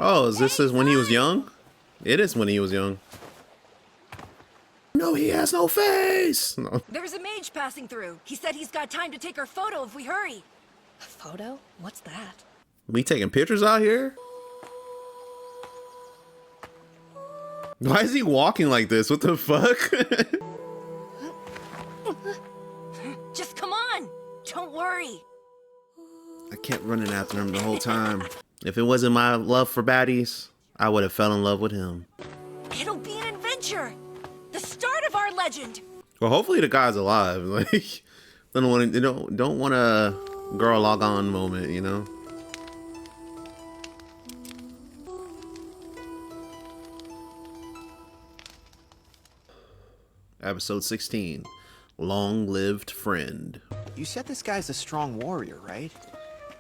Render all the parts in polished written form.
Oh, is this when he was young? It is when he was young. No, he has no face. No. There's a mage passing through. He said he's got time to take our photo if we hurry. A photo? What's that? We taking pictures out here? Why is he walking like this? What the fuck? Just come on. Don't worry. I kept running after him the whole time. If it wasn't my love for baddies, I would have fell in love with him. It'll be an adventure. The start of our legend. Well, hopefully the guy's alive. Like, don't want a girl log on moment, you know? Episode 16, Long-Lived Friend. You said this guy's a strong warrior, right?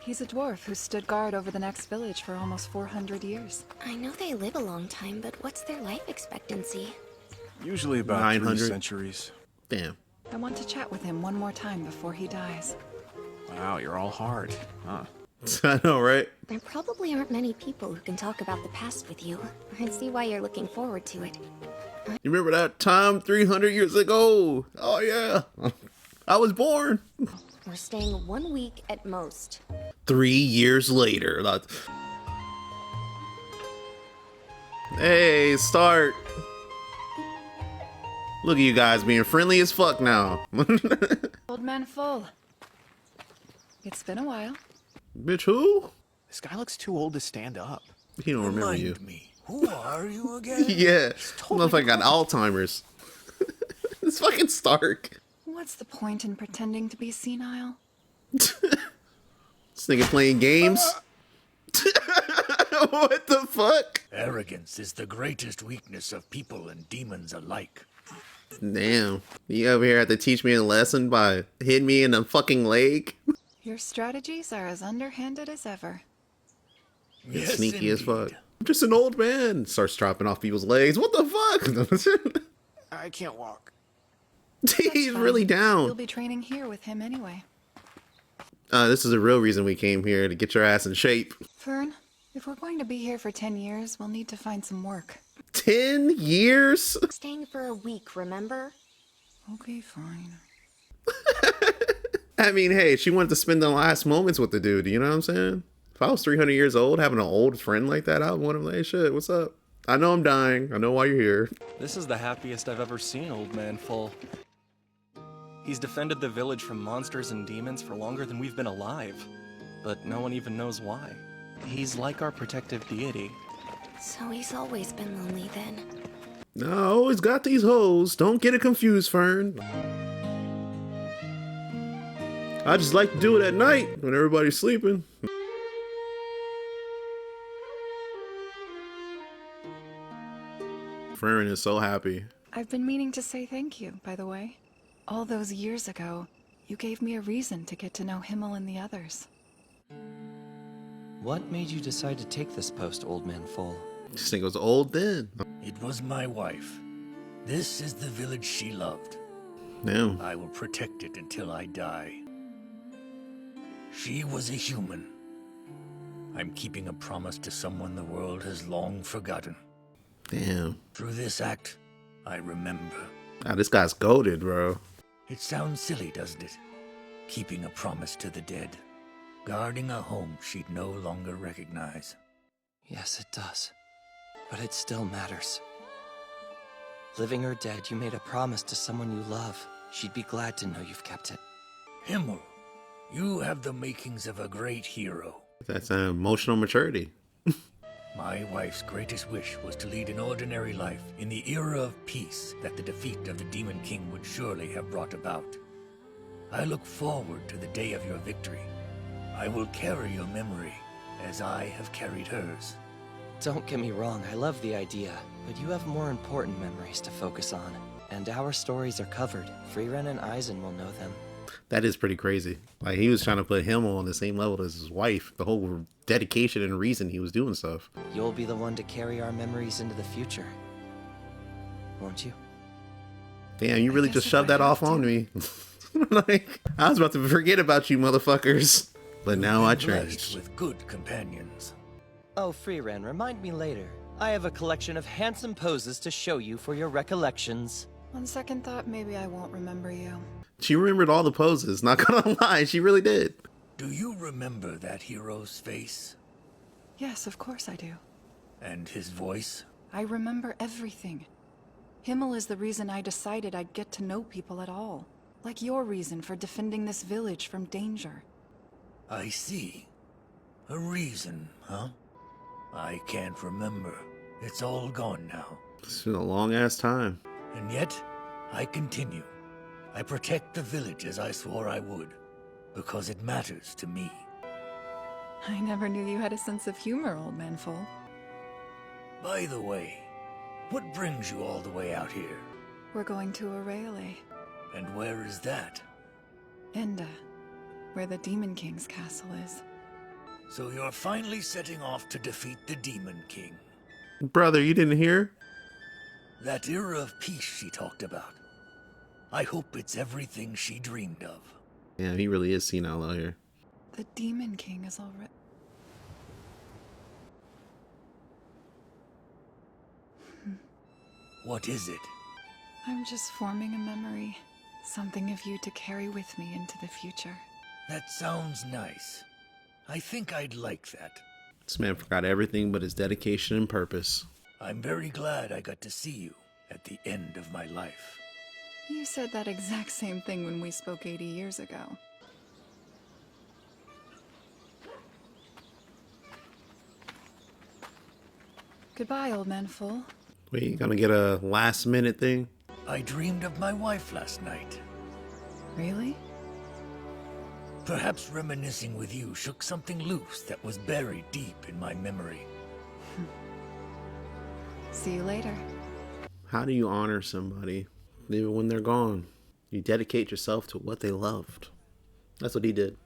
He's a dwarf who stood guard over the next village for almost 400 years. I know they live a long time, but what's their life expectancy? Usually about 900 3 centuries. Damn. I want to chat with him one more time before he dies. Wow, you're all hard, huh? I know, right? There probably aren't many people who can talk about the past with you. I see why you're looking forward to it. You remember that time 300 years ago? Oh, yeah. I was born. We're staying 1 week at most. 3 years later. Hey, start. Look at you guys being friendly as fuck now. Old man full. It's been a while. Bitch, who? This guy looks too old to stand up. He don't remember you. Me. Who are you again? Yeah, motherfucker got Alzheimer's. It's fucking Stark. What's the point in pretending to be senile? This nigga playing games. What the fuck? Arrogance is the greatest weakness of people and demons alike. Damn, you over here have to teach me a lesson by hitting me in the fucking leg? Your strategies are as underhanded as ever. Yes, Sneaky as fuck. indeed. I'm just an old man. Starts chopping off people's legs. What the fuck? I can't walk. He's Fine. really You'll down. be training here with him anyway. This is the real reason we came here, to get your ass in shape. Fern, if we're going to be here for 10 years, we'll need to find some work. 10 years? Staying for a week, remember? Okay, fine. I mean, hey, she wanted to spend the last moments with the dude, you know what I'm saying? If I was 300 years old, having an old friend like that, I would want to hey, shit, what's up? I know I'm dying. I know why you're here. This is the happiest I've ever seen Old Man Full. He's defended the village from monsters and demons for longer than we've been alive, but no one even knows why. He's like our protective deity. So he's always been lonely then. No, I always got these hoes. Don't get it confused, Fern. I just like to do it at night when everybody's sleeping. Frieren is so happy. I've been meaning to say thank you, by the way. All those years ago, you gave me a reason to get to know Himmel and the others. What made you decide to take this post, Old Man Full? This thing was old then. It was my wife. This is the village she loved. Damn. I will protect it until I die. She was a human. I'm keeping a promise to someone the world has long forgotten. Damn. Through this act, I remember. Ah, this guy's goated, bro. It sounds silly, doesn't it? Keeping a promise to the dead. Guarding a home she'd no longer recognize. Yes, it does. But it still matters. Living or dead, you made a promise to someone you love. She'd be glad to know you've kept it. Himmel, you have the makings of a great hero. That's an emotional maturity. My wife's greatest wish was to lead an ordinary life in the era of peace that the defeat of the Demon King would surely have brought about. I look forward to the day of your victory. I will carry your memory as I have carried hers. Don't get me wrong, I love the idea, but you have more important memories to focus on. And our stories are covered. Frieren and Eisen will know them. That is pretty crazy. Like, he was trying to put him on the same level as his wife. The whole dedication and reason he was doing stuff. You'll be the one to carry our memories into the future. Won't you? Damn, you really just shoved that off on me. Like, I was about to forget about you motherfuckers. But now I Blessed changed. with good companions. Oh, Frieren, remind me later. I have a collection of handsome poses to show you for your recollections. On second thought, maybe I won't remember you. She remembered all the poses, not gonna lie, she really did. Do you remember that hero's face? Yes, of course I do. And his voice? I remember everything. Himmel is the reason I decided I'd get to know people at all. Like your reason for defending this village from danger. I see. A reason, huh? I can't remember. It's all gone now. It's been a long ass time. And yet, I continue. I protect the village as I swore I would. Because it matters to me. I never knew you had a sense of humor, old man Full. By the way, what brings you all the way out here? We're going to Aureole. And where is that? Enda, where the Demon King's castle is. So you're finally setting off to defeat the Demon King. Brother, you didn't hear? That era of peace she talked about. I hope it's everything she dreamed of. Yeah, he really is senile out here. The Demon King is already... What is it? I'm just forming a memory. Something of you to carry with me into the future. That sounds nice. I think I'd like that. This man forgot everything but his dedication and purpose. I'm very glad I got to see you at the end of my life. You said that exact same thing when we spoke 80 years ago. Goodbye, old man Full. Wait, you gonna get a last minute thing? I dreamed of my wife last night. Really? Perhaps reminiscing with you shook something loose that was buried deep in my memory. See you later. How do you honor somebody even when they're gone? You dedicate yourself to what they loved. That's what he did.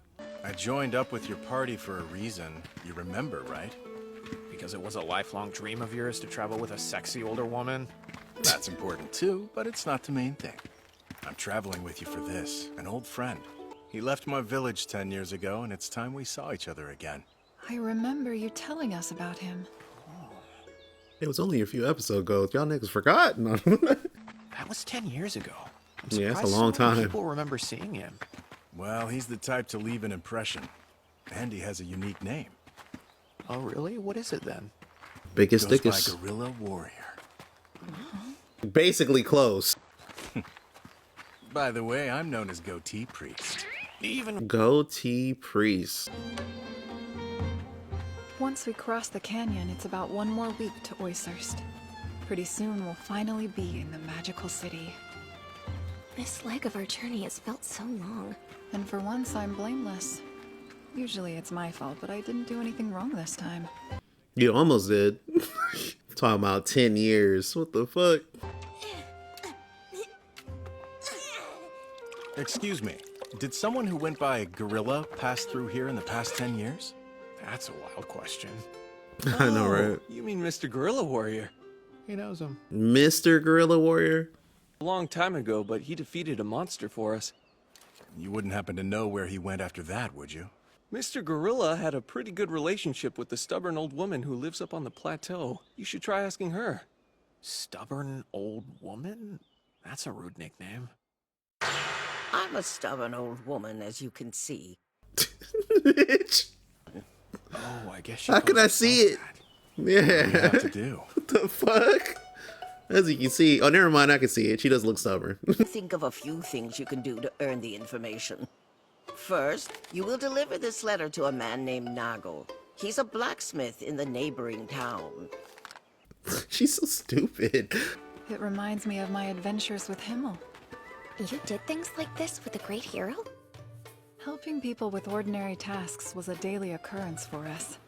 I joined up with your party for a reason. You remember, right? Because it was a lifelong dream of yours to travel with a sexy older woman? That's important too, but it's not the main thing. I'm traveling with you for this, an old friend. He left my village 10 years ago, and it's time we saw each other again. I remember you telling us about him. It was only a few episodes ago. Y'all niggas forgot? No. That was 10 years ago. I'm Yeah, that's a surprised long so many time. People remember seeing him. Well, he's the type to leave an impression. And he has a unique name. Oh, really? What is it then? Biggest Goes by thickest. Guerrilla Warrior. Basically close. By the way, I'm known as Goatee Priest. Even Goatee Priest. Once we cross the canyon, it's about one more week to Oysterst. Pretty soon, we'll finally be in the magical city. This leg of our journey has felt so long. And for once, I'm blameless. Usually it's my fault, but I didn't do anything wrong this time. You almost did. Talking about 10 years. What the fuck? Excuse me, did someone who went by Gorilla pass through here in the past 10 years? that's a wild question. I know, right? You mean Mr. Guerrilla Warrior? He knows him. Mr. Gorilla Warrior? A long time ago, but he defeated a monster for us. You wouldn't happen to know where he went after that, would you? Mr. Gorilla had a pretty good relationship with the stubborn old woman who lives up on the plateau. You should try asking her. Stubborn old woman? That's a rude nickname. I'm a stubborn old woman, as you can see. Bitch. Oh, I guess she How could I calls see it? herself What do you Yeah. have to do? What the fuck? As you can see. Oh, never mind. I can see it. She does look stubborn. Think of a few things you can do to earn the information. First, you will deliver this letter to a man named Nagel. He's a blacksmith in the neighboring town. She's so stupid. It reminds me of my adventures with Himmel. You did things like this with the great hero? Helping people with ordinary tasks was a daily occurrence for us.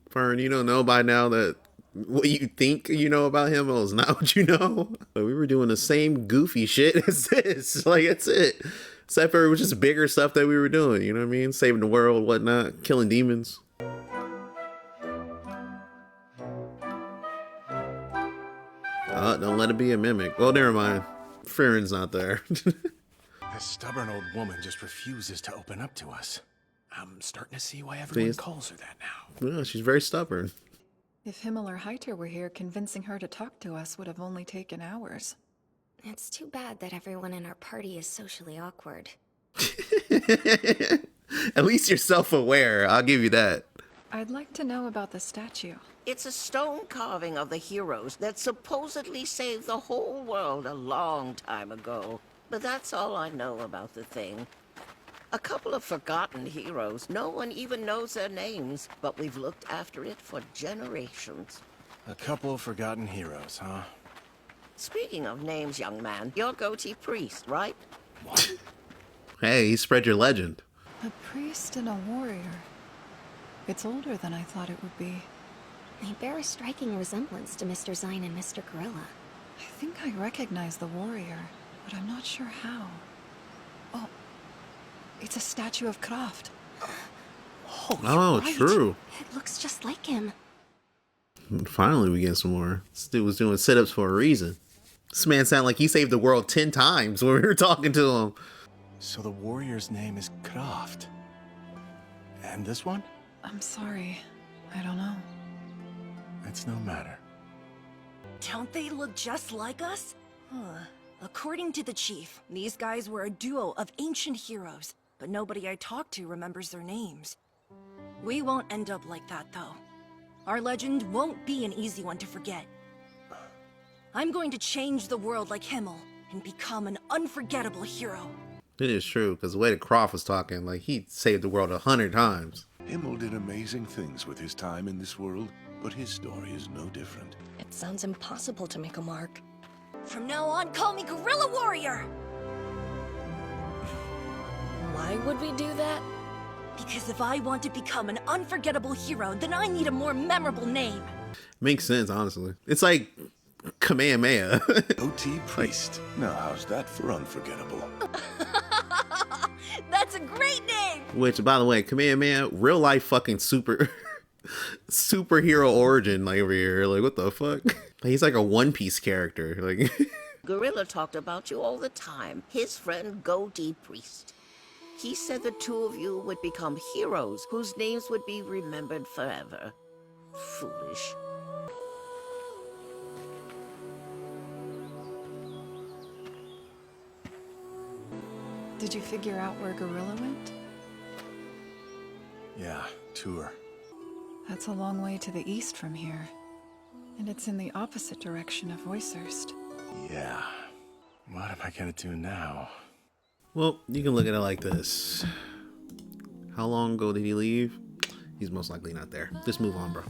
Fern, you don't know by now that what you think you know about him is not what you know. But we were doing the same goofy shit as this. Like, that's it. Except for it was just bigger stuff that we were doing. You know what I mean? Saving the world, whatnot. Killing demons. Don't let it be a mimic. Well, never mind. Frieren's not there. This stubborn old woman just refuses to open up to us. I'm starting to see why everyone Please. calls her that now. Yeah, she's very stubborn. If Himmel or Heiter were here, convincing her to talk to us would have only taken hours. It's too bad that everyone in our party is socially awkward. At least you're self-aware. I'll give you that. I'd like to know about the statue. It's a stone carving of the heroes that supposedly saved the whole world a long time ago. But that's all I know about the thing. A couple of forgotten heroes. No one even knows their names, but we've looked after it for generations. A couple of forgotten heroes, huh? Speaking of names, young man, you're Ky.D priest, right? What? Hey, you spread your legend. A priest and a warrior. It's older than I thought it would be. They bear a striking resemblance to Mr. Zine and Mr. Gorilla. I think I recognize the warrior, but I'm not sure how. Oh, it's a statue of Kraft. Oh, right. true. It looks just like him. Finally, we get some more. This dude was doing sit-ups for a reason. This man sounded like he saved the world 10 times when we were talking to him. So the warrior's name is Kraft. And this one? I'm sorry. I don't know. It's no matter. Don't they look just like us? According to the chief, these guys were a duo of ancient heroes, but nobody I talked to remembers their names. We won't end up like that, though. Our legend won't be an easy one to forget. I'm going to change the world like Himmel and become an unforgettable hero. It is true, because the way that Croft was talking, like, he saved the world 100 times. Himmel did amazing things with his time in this world, but his story is no different. It sounds impossible to make a mark. From now on, call me Gorilla Warrior! Why would we do that? Because if I want to become an unforgettable hero, then I need a more memorable name. Makes sense, honestly. It's like Kamehameha. Ky.D priest. Now how's that for unforgettable? That's a great name! Which, by the way, Kamehameha, real life fucking superhero origin, like, over here. Like, what the fuck? He's like a One Piece character. Like, Gorilla talked about you all the time. His friend Ky.D priest. He said the two of you would become heroes whose names would be remembered forever. Foolish. Did you figure out where Gorilla went? Yeah, tour. That's a long way to the east from here. And it's in the opposite direction of Voicehurst. Yeah. What am I gonna do now? well, you can look at it like this. How long ago did he leave? He's most likely not there. Just move on, bro.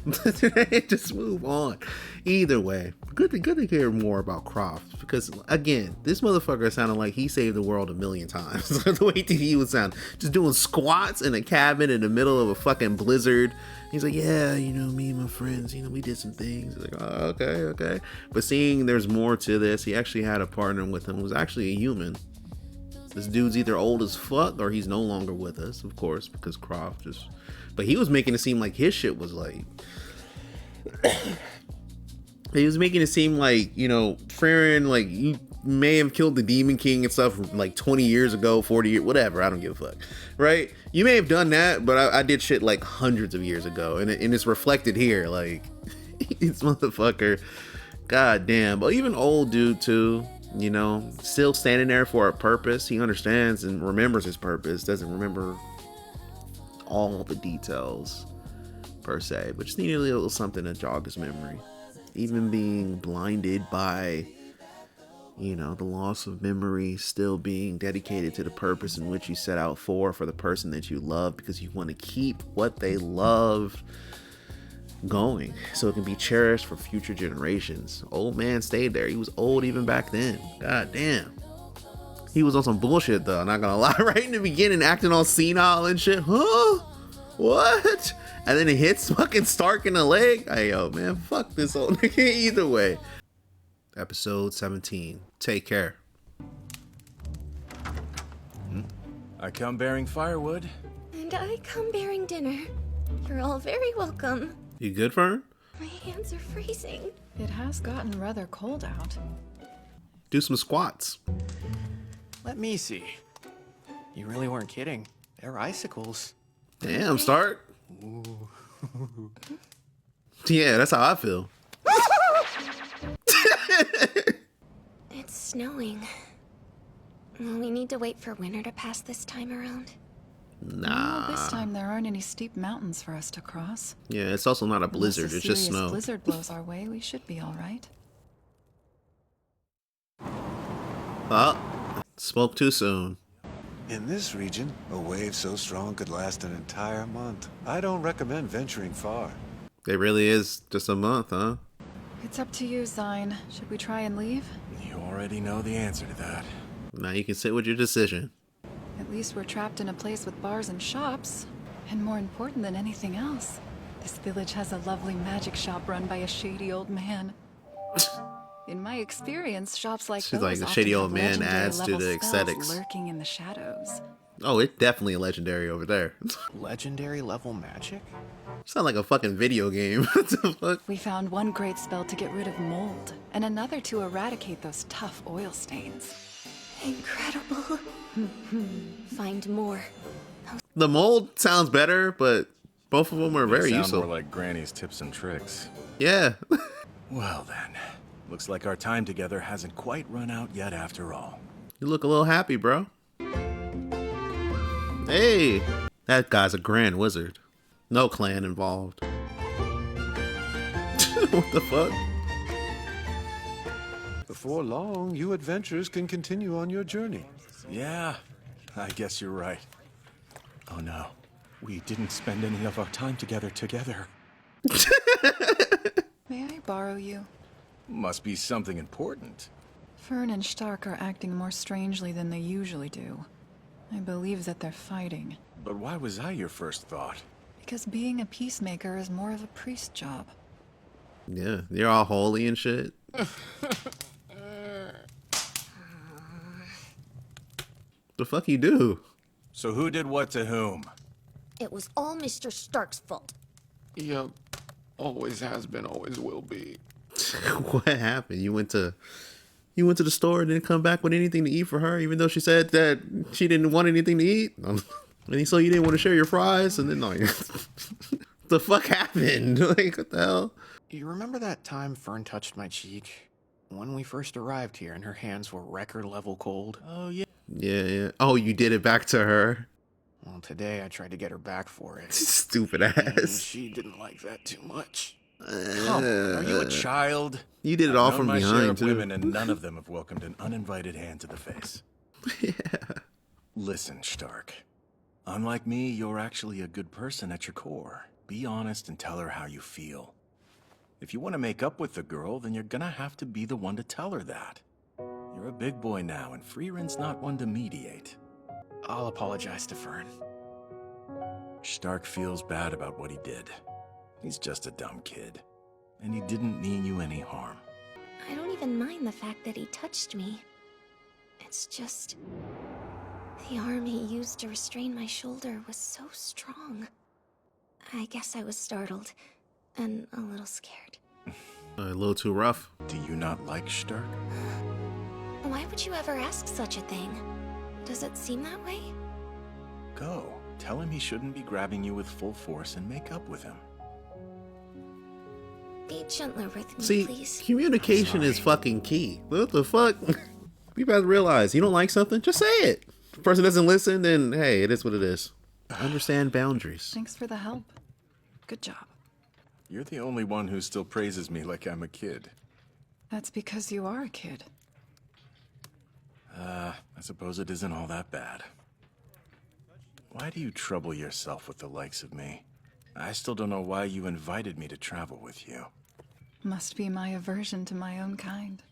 Just move on. Either way, good to hear more about Croft, because again, this motherfucker sounded like he saved the world a million times. The way that he would sound, just doing squats in a cabin in the middle of a fucking blizzard. He's like, yeah, you know, me and my friends, you know, we did some things. Like, oh, okay. But seeing there's more to this, he actually had a partner with him who was actually a human. This dude's either old as fuck or he's no longer with us, of course, because Croft just... But he was making it seem like his shit was like... he was making it seem like, you know, Frieren, like, you may have killed the Demon King and stuff like 20 years ago, 40 years, whatever, I don't give a fuck, right? You may have done that, but I did shit like hundreds of years ago, and it's reflected here, like, this motherfucker, goddamn. But even old dude too, you know, still standing there for a purpose. He understands and remembers his purpose, doesn't remember all the details per se, but just needed a little something to jog his memory. Even being blinded by, you know, the loss of memory, still being dedicated to the purpose in which you set out for the person that you love, because you want to keep what they love going so it can be cherished for future generations. Old man stayed there. He was old even back then. God damn. He was on some bullshit though, not gonna lie. Right in the beginning, acting all senile and shit. Huh? What? And then it hits fucking Stark in the leg. Hey, yo, man, fuck this old nigga. Either way. Episode 17. Take care. I come bearing firewood. And I come bearing dinner. You're all very welcome. You good, Fern? My hands are freezing. It has gotten rather cold out. Do some squats. Let me see. You really weren't kidding. They're icicles. Damn, Stark. Yeah, that's how I feel. It's snowing. Will we need to wait for winter to pass this time around? Nah. No, this time there aren't any steep mountains for us to cross. Yeah, it's also not a blizzard. Unless a It's just serious snow. blizzard blows our way, we should be all right. Oh, spoke too soon. In this region, a wave so strong could last an entire month. I don't recommend venturing far. It really is just a month, huh? It's up to you, Zine. Should we try and leave? You already know the answer to that. Now you can sit with your decision. At least we're trapped in a place with bars and shops. And more important than anything else, this village has a lovely magic shop run by a shady old man. In my experience, shops like She's those like the often shady have old man legendary adds to level the spells aesthetics. lurking in the shadows. Oh, it's definitely a legendary over there. Legendary level magic? Sound like a fucking video game. What the fuck? We found one great spell to get rid of mold, and another to eradicate those tough oil stains. Incredible. Find more. The mold sounds better, but both of them are very They sound useful. more like Granny's tips and tricks. Yeah. Well then, looks like our time together hasn't quite run out yet after all. You look a little happy, bro. Hey, that guy's a grand wizard. No clan involved. What the fuck? Before long, you adventurers can continue on your journey. Yeah, I guess you're right. Oh no, we didn't spend any of our time together. May I borrow you? Must be something important. Fern and Stark are acting more strangely than they usually do. I believe that they're fighting. But why was I your first thought? Because being a peacemaker is more of a priest job. Yeah, you're all holy and shit. The fuck you do? So who did what to whom? It was all Mr. Stark's fault. Yep. Always has been, always will be. What happened? You went to the store and didn't come back with anything to eat for her, even though she said that she didn't want anything to eat. And so you didn't want to share your fries, and then like, the fuck happened? Like, what the hell? You remember that time Fern touched my cheek? When we first arrived here and her hands were record level cold? Oh yeah. Yeah. Oh, you did it back to her? Well, today I tried to get her back for it. Stupid And ass. she didn't like that too much. Come, are you a child? You did it I've all known from my share behind of too. women, and none of them have welcomed an uninvited hand to the face. Yeah. Listen, Stark. Unlike me, you're actually a good person at your core. Be honest and tell her how you feel. If you want to make up with the girl, then you're gonna have to be the one to tell her that. You're a big boy now, and Frieren's not one to mediate. I'll apologize to Fern. Stark feels bad about what he did. He's just a dumb kid. And he didn't mean you any harm. I don't even mind the fact that he touched me. It's just... the arm he used to restrain my shoulder was so strong. I guess I was startled and a little scared. A little too rough. Do you not like Stark? Why would you ever ask such a thing? Does it seem that way? Go. Tell him he shouldn't be grabbing you with full force and make up with him. Be gentler with me, See, please. communication is fucking key. What the fuck? You guys realize you don't like something, just say it. If the person doesn't listen, then hey, it is what it is. Understand boundaries. Thanks for the help. Good job. You're the only one who still praises me like I'm a kid. That's because you are a kid. I suppose it isn't all that bad. Why do you trouble yourself with the likes of me? I still don't know why you invited me to travel with you. Must be my aversion to my own kind.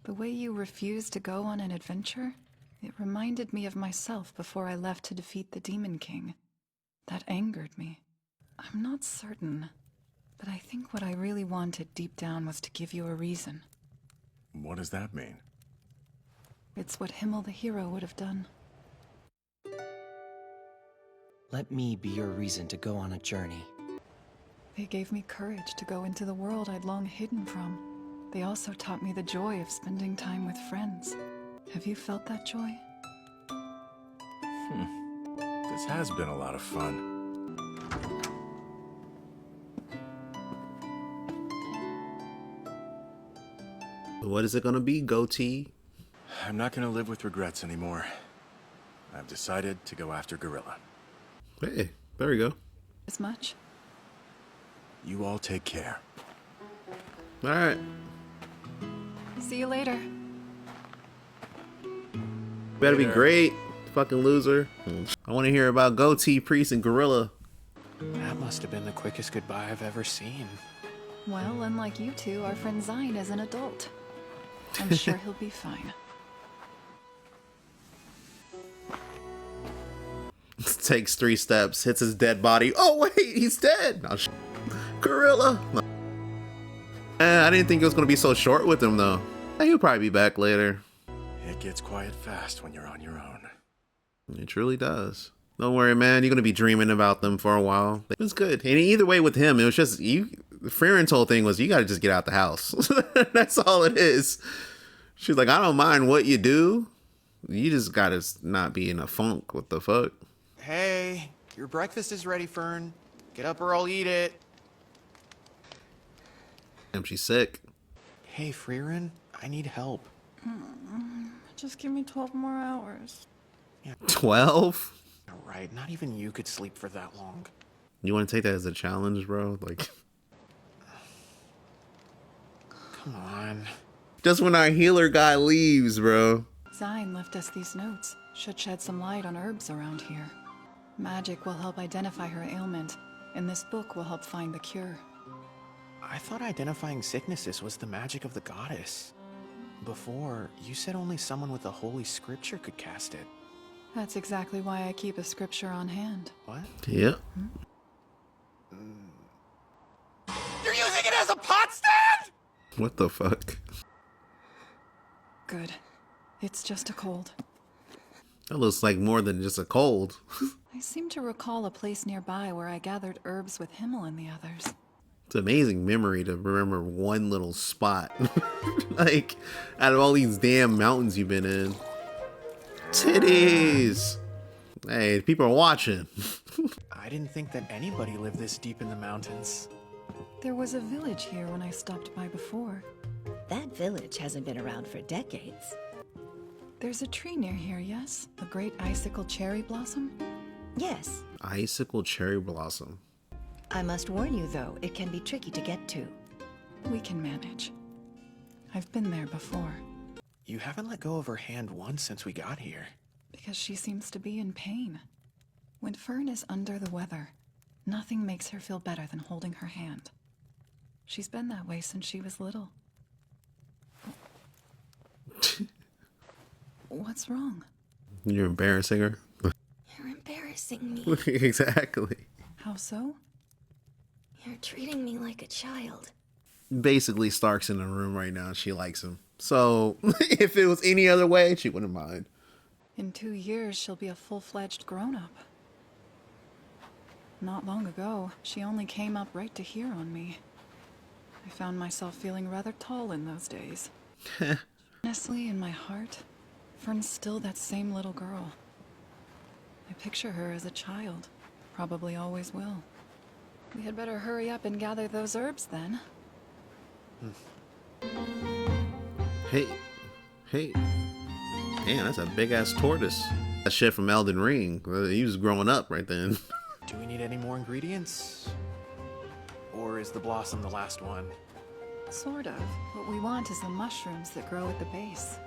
The way you refused to go on an adventure, it reminded me of myself before I left to defeat the Demon King. That angered me. I'm not certain, but I think what I really wanted deep down was to give you a reason. What does that mean? It's what Himmel the hero would have done. Let me be your reason to go on a journey. They gave me courage to go into the world I'd long hidden from. They also taught me the joy of spending time with friends. Have you felt that joy? This has been a lot of fun. What is it gonna be, goatee? I'm not gonna live with regrets anymore. I've decided to go after Gorilla. Hey, there we go. As much? You all take care. All right. See you later. Better be great, fucking loser. I want to hear about goatee, priest, and gorilla. That must have been the quickest goodbye I've ever seen. Well, unlike you two, our friend Zine is an adult. I'm sure he'll be fine. Takes 3 steps, hits his dead body. Oh wait, he's dead. No, gorilla. I didn't think it was gonna be so short with him though. He'll probably be back later. It gets quiet fast when you're on your own. It truly does. Don't worry, man. You're gonna be dreaming about them for a while. It was good. And either way with him, it was just you. Frieren's whole thing was you gotta just get out the house. That's all it is. She's like, I don't mind what you do. You just gotta not be in a funk. What the fuck? Hey, your breakfast is ready, Fern. Get up or I'll eat it. Damn, she's sick. Hey, Frieren, I need help. Just give me 12 more hours. 12? Right, not even you could sleep for that long. You want to take that as a challenge, bro? Like, come on. Just when our healer guy leaves, bro. Zine left us these notes. Should shed some light on herbs around here. Magic will help identify her ailment, and this book will help find the cure. I thought identifying sicknesses was the magic of the goddess. Before, you said only someone with the holy scripture could cast it. That's exactly why I keep a scripture on hand. What? Yeah. You're using it as a pot stand?! What the fuck? Good. It's just a cold. That looks like more than just a cold. I seem to recall a place nearby where I gathered herbs with Himmel and the others. It's an amazing memory to remember one little spot. Like, out of all these damn mountains you've been in. Titties! Hey, people are watching. I didn't think that anybody lived this deep in the mountains. There was a village here when I stopped by before. That village hasn't been around for decades. There's a tree near here, yes? A great icicle cherry blossom? Yes. Icicle cherry blossom. I must warn you, though, it can be tricky to get to. We can manage. I've been there before. You haven't let go of her hand once since we got here. Because she seems to be in pain. When Fern is under the weather, nothing makes her feel better than holding her hand. She's been that way since she was little. What's wrong? You're embarrassing her. You're embarrassing me. Exactly. How so? You're treating me like a child. Basically, Stark's in the room right now. She likes him. So, if it was any other way, she wouldn't mind. In 2 years, she'll be a full-fledged grown-up. Not long ago, she only came up right to here on me. I found myself feeling rather tall in those days. Honestly, in my heart, Fern's still that same little girl. I picture her as a child. Probably always will. We had better hurry up and gather those herbs then. Hey. Damn, that's a big-ass tortoise. That shit from Elden Ring. He was growing up right then. Do we need any more ingredients? Or is the blossom the last one? Sort of. What we want is the mushrooms that grow at the base.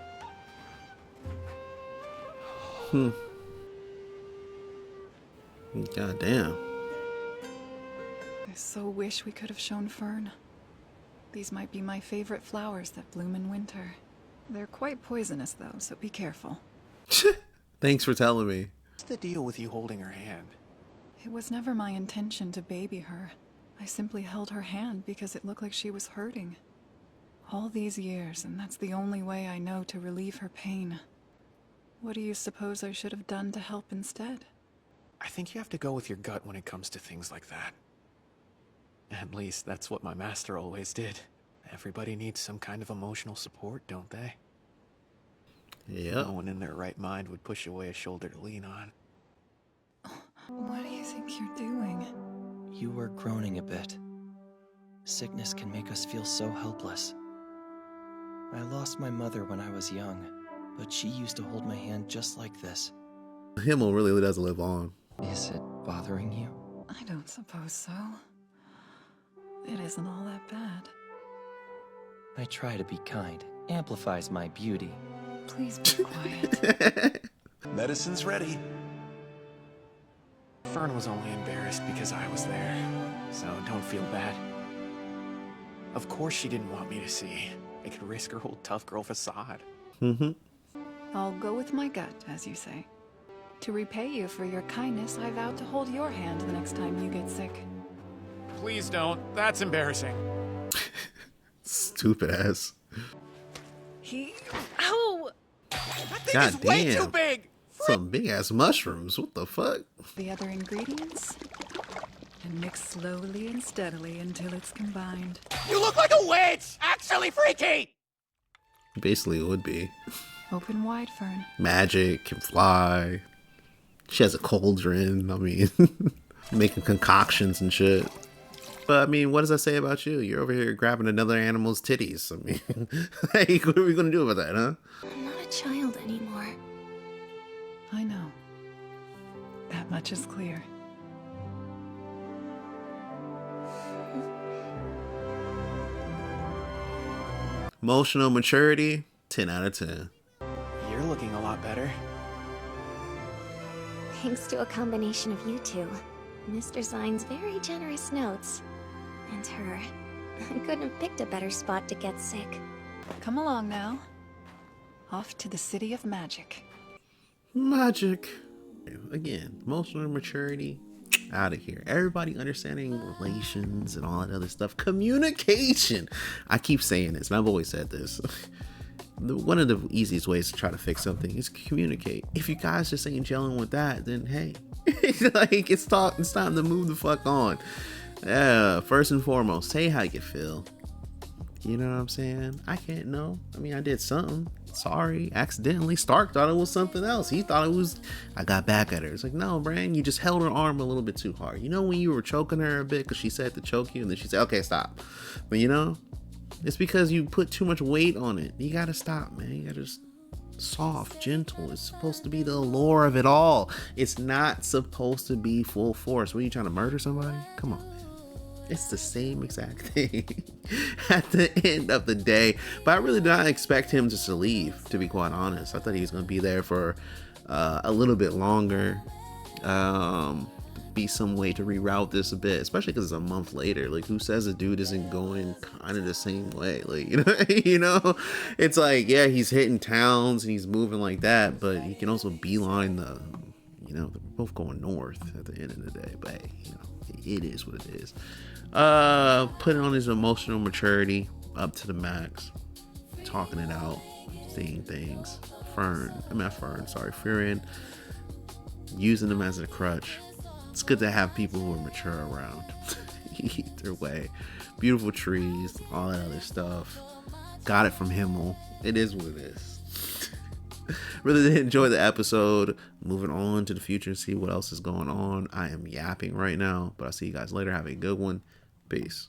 God damn. I so wish we could have shown Fern. These might be my favorite flowers that bloom in winter. They're quite poisonous though, so be careful. Thanks for telling me. What's the deal with you holding her hand? It was never my intention to baby her. I simply held her hand because it looked like she was hurting. All these years, and that's the only way I know to relieve her pain. What do you suppose I should have done to help instead? I think you have to go with your gut when it comes to things like that. At least that's what my master always did. Everybody needs some kind of emotional support, don't they? Yeah. No one in their right mind would push away a shoulder to lean on. What do you think you're doing? You were groaning a bit. Sickness can make us feel so helpless. I lost my mother when I was young, but she used to hold my hand just like this. Himmel really does live on. Is it bothering you? I don't suppose so. It isn't all that bad. I try to be kind. Amplifies my beauty. Please be quiet. Medicine's ready. Fern was only embarrassed because I was there, so don't feel bad. Of course she didn't want me to see. I could risk her whole tough girl facade. I'll go with my gut, as you say. To repay you for your kindness, I vow to hold your hand the next time you get sick. Please don't. That's embarrassing. Stupid ass. Ow! God damn. Way too big! Some big ass mushrooms. What the fuck? The other ingredients, and mix slowly and steadily until it's combined. You look like a witch! Actually freaky! Basically, it would be. Open wide, Fern. Magic, can fly. She has a cauldron. I mean, making concoctions and shit. But I mean, what does that say about you? You're over here grabbing another animal's titties. I mean, like, what are we gonna do about that, huh? I'm not a child anymore. I know. That much is clear. Emotional maturity, 10 out of 10. You're looking a lot better. Thanks to a combination of you two. Mr. Zine's very generous notes. And her. I couldn't have picked a better spot to get sick. Come along now. Off to the city of magic. Magic. Again, emotional maturity, out of here. Everybody understanding relations and all that other stuff. Communication. I keep saying this, and I've always said this. One of the easiest ways to try to fix something is communicate. If you guys just ain't gelling with that, then hey, like it's time to move the fuck on. First and foremost, say how you feel. You know what I'm saying? I can't know. I mean, I did something. Sorry, accidentally. Stark thought it was something else. He thought it was, I got back at her. It's like, no, Bran, you just held her arm a little bit too hard. You know when you were choking her a bit because she said to choke you and then she said, okay, stop. But you know, it's because you put too much weight on it. You gotta stop, man. You gotta just soft, gentle. It's supposed to be the allure of it all. It's not supposed to be full force. What are you trying to murder somebody? Come on, man. It's the same exact thing at the end of the day. But I really did not expect him just to leave, to be quite honest. I thought he was going to be there for a little bit longer. Be some way to reroute this a bit, especially because it's a month later. Like, who says a dude isn't going kind of the same way? Like, you know, it's like, yeah, he's hitting towns and he's moving like that, but he can also beeline the, you know, they're both going north at the end of the day. But hey, you know, it is what it is. Putting on his emotional maturity up to the max, talking it out, saying things. Frieren, using them as a crutch. It's good to have people who are mature around. Either way, beautiful trees, all that other stuff. Got it from Himmel. It is what it is. Really did enjoy the episode. Moving on to the future and see what else is going on. I am yapping right now, but I'll see you guys later. Have a good one. Peace.